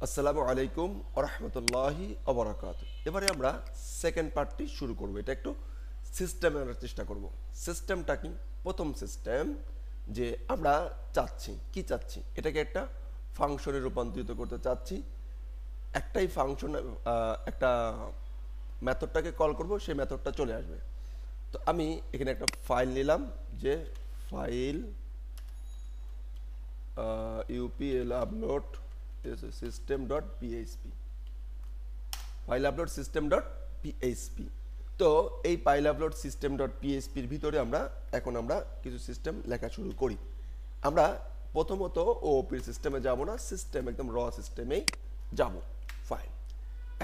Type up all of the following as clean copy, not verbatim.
আসসালামু আলাইকুম ওয়া রাহমাতুল্লাহি ওয়া বারাকাতুহু। এবারে আমরা সেকেন্ড পার্টটি শুরু করব। এটা একটু সিস্টেম আনার চেষ্টা করব। সিস্টেমটা কি? প্রথম সিস্টেম যে আমরা চাচ্ছি এটাকে একটা ফাংশনে রূপান্তরিত করতে চাচ্ছি। একটাই ফাংশন, একটা মেথডটাকে কল করব, সেই মেথডটা চলে আসবে। তো আমি এখানে একটা ফাইল নিলাম, যে file upl upload system.php, file upload system.php। তো এই ফাইল আপলোড system.php এর ভিতরে আমরা কিছু সিস্টেম লেখা শুরু করি। আমরা প্রথমত ওপির সিস্টেমে যাব না, সিস্টেম একদম র সিস্টেমেই যাব। ফাইন,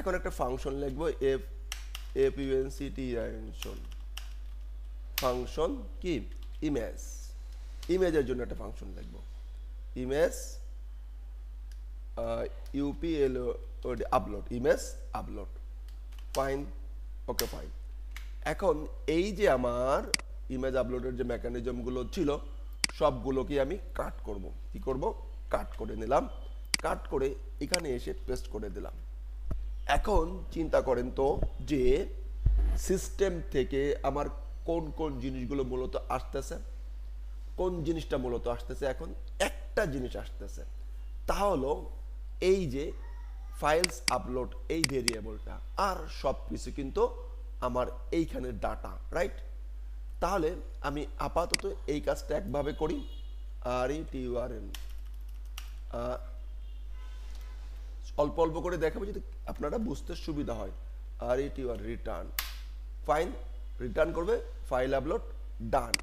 এখন একটা ফাংশন লিখবো, ফাংশন কি ইমেজের জন্য একটা ফাংশন লিখবো, image upl upload, image upload. Fine, okay fine. এখন এই যে আমার ইমেজ আপলোডের যে মেকানিজমগুলো ছিল সবগুলোকে আমি কাট করব। কি করব? কাট করে নিলাম, কাট করে এখানে এসে পেস্ট করে দিলাম। এখন চিন্তা করেন তো যে সিস্টেম থেকে আমার কোন কোন জিনিসগুলো মূলত আসতেছে, কোন জিনিসটা মূলত আসতেছে। এখন একটা জিনিস আসতেছে, তা হলো এই যে ফাইলস আপলোড, এই ভেরিয়েবলটা, আর সব কিছু কিন্তু আমার এইখানে ডাটা, রাইট? তাহলে আমি আপাতত এই কাজটা একভাবে করি, RETURN, অল্প অল্প করে দেখাবো যদি আপনারা বুঝতে সুবিধা হয়। RETURN, return. ফাইন, রিটার্ন করবে ফাইল আপলোড, ডান।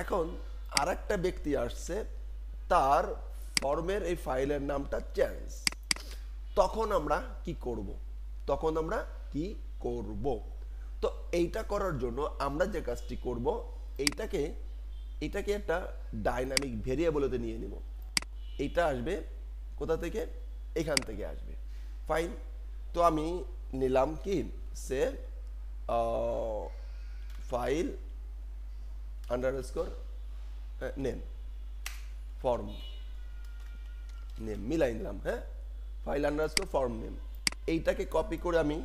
এখন আর একটা ব্যক্তি আসছে, তার ফর্মের এই ফাইলের নামটা চেঞ্জ। তখন আমরা কি করব? তো এইটা করার জন্য আমরা যে কাজটি করব, এইটাকে একটা ডাইনামিক ভেরিয়েবলতে নিয়ে নিব। এইটা আসবে কোথা থেকে? এখান থেকে আসবে। ফাইন, তো আমি নিলাম কি, সে file underscore name, form name মিলাই নিলাম। হ্যাঁ, ফাইল আন্ডারস্কোর ফর্ম নেম, এইটাকে কপি করে আমি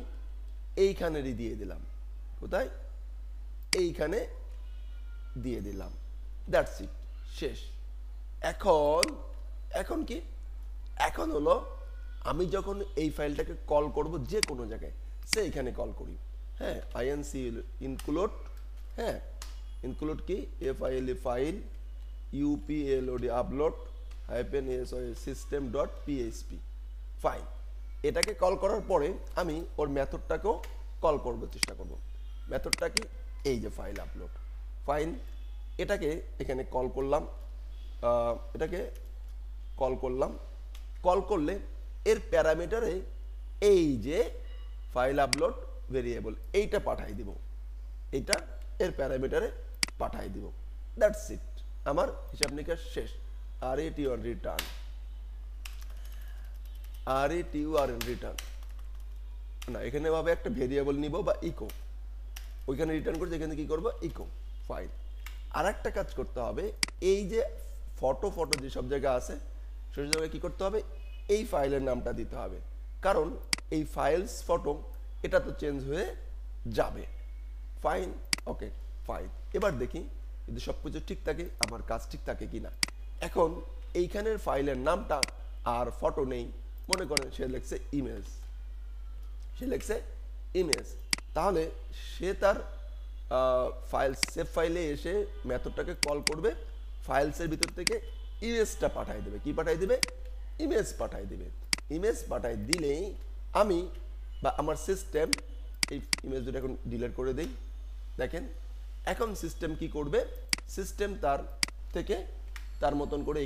এইখানেরই দিয়ে দিলাম। কোথায়? এইখানে দিয়ে দিলাম। দ্যাটস ইট, শেষ। এখন কি? এখন হলো আমি যখন এই ফাইলটাকে কল করব যে কোনো জায়গায়, সে এখানে কল করি। হ্যাঁ, ইনক্লুড, হ্যাঁ ইনক্লুড কি, file upload upload system.php। Fine, এটাকে কল করার পরে আমি ওর মেথডটাকেও কল করতে চেষ্টা করব। মেথডটা কি? এই যে ফাইল আপলোড। ফাইন, এটাকে এখানে কল করলাম, কল করলে এর প্যারামিটারে এই যে ফাইল আপলোড ভেরিয়েবল, এইটা পাঠাই দিব, এইটা এর প্যারামিটারে পাঠাই দিব। দ্যাটস ইট, আমার হিসাব নিকাশ শেষ। RETURN, রিটার্ন, রিটার্ন না, এখানে ভাবে একটা ভেরিয়েবল নিব বা ইকো, ওইখানে রিটার্ন করছে, এখানে কি করব? ইকো। ফাইল, আর একটা কাজ করতে হবে, এই যে ফটো যেসব জায়গায় আছে সেই জায়গায় কি করতে হবে? এই ফাইলের নামটা দিতে হবে, কারণ এই ফাইলস ফটো এটা তো চেঞ্জ হয়ে যাবে। Fine, okay fine. এবার দেখি যদি সব কিছু ঠিক থাকে, আমার কাজ ঠিক থাকে কিনা। এখন এইখানের ফাইলের নামটা আর ফটো নেই, মনে করেন সে লিখছে ইমেজ, তাহলে সে তার সেভ ফাইলে এসে মেথডটাকে কল করবে, ফাইলসের ভিতর থেকে ইমেজটা পাঠাই দেবে। কি পাঠাই দেবে? ইমেজ পাঠাই দেবে। ইমেজ পাঠাই দিলেই আমি বা আমার সিস্টেম এই ইমেজ দুটো এখন ডিলিট করে দেই। দেখেন এখন সিস্টেম কি করবে? সিস্টেম তার মতন করে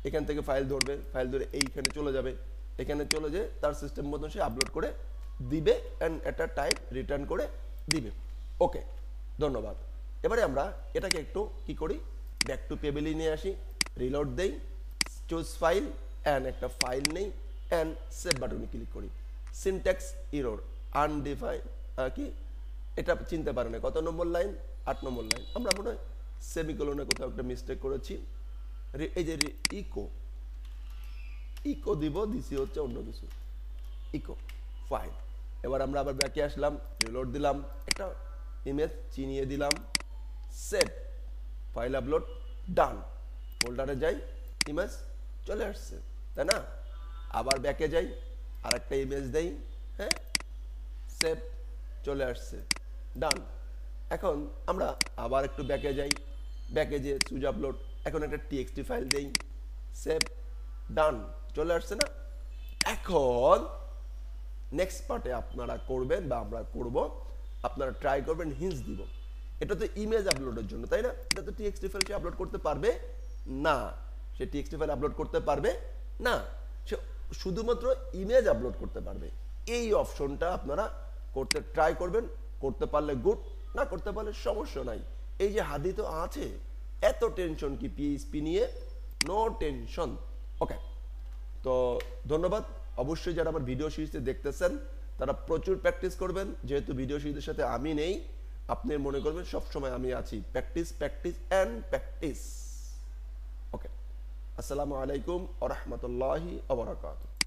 এখান থেকে ফাইল ধরবে, ফাইল ধরে এইখানে চলে যাবে, এখানে চলে যেয়ে তার সিস্টেম মতন সে আপলোড করে দিবে অ্যান্ড একটা টাইপ রিটার্ন করে দিবে। ওকে, ধন্যবাদ। এবারে আমরা এটাকে একটু কি করি, ব্যাক টু পেবেলে নিয়ে আসি, রিলোড দেই, চুজ ফাইল অ্যান্ড একটা ফাইল নেই অ্যান্ড সেভ বাটনে ক্লিক করি। সিনট্যাক্স এরর, আনডিফাইন্ড, কি এটা চিনতে পারে না। কত নম্বর লাইন? 8 নম্বর লাইন। আমরা মনে হয় সেমিকোলনে কোথাও একটা মিস্টেক করেছি। এই যে ইকো ইকো দিব, দিছি হচ্ছে অন্য কিছু, ইকো ফাইল। এবার আমরা আবার ব্যাকে আসলাম, রিলোড দিলাম, একটা ইমেজ চিনিয়ে দিলাম, সেভ, ফাইল আপলোড, ডান, ফোল্ডারে যাই, ইমেজ চলে আসছে, তাই না? আবার ব্যাকে যাই, আর একটা ইমেজ দেই, হ্যাঁ, সেভ, চলে আসছে, ডান। এখন আমরা আবার একটু ব্যাকে যাই, ব্যাকে যেয়ে চুজ আপলোড, এখন একটা টিএক্সটি ফাইল দেই, সেভ, ডান, চলে আসছে না? এখন নেক্সট পার্টে আপনারা করবেন বা আমরা করব, আপনারা ট্রাই করবেন হিন্স দিব। এটা তো ইমেজ আপলোডের জন্য, তাই না? এটা তো টিএক্সটি ফাইল সে আপলোড করতে পারবে না, সে টিএক্সটি ফাইল আপলোড করতে পারবে না, সে শুধুমাত্র ইমেজ আপলোড করতে পারবে। এই অপশনটা আপনারা করতে ট্রাই করবেন, করতে পারলে গুড, না করতে পারলে সমস্যা নাই। এই যে হাদি তো আছে, এত টেনশন কি পিএইচপি নিয়ে? No tension. ওকে, তো ধন্যবাদ। অবশ্যই যারা আমার ভিডিও সিরিজে দেখতেছেন তারা প্রচুর প্র্যাকটিস করবেন, যেহেতু ভিডিও সিরিজের সাথে আমি নেই, আপনি মনে করবেন সবসময় আমি আছি। Practice, practice and practice. Okay, আসসালামু আলাইকুম ওয়া রাহমাতুল্লাহি ওয়া বারাকাতুহু।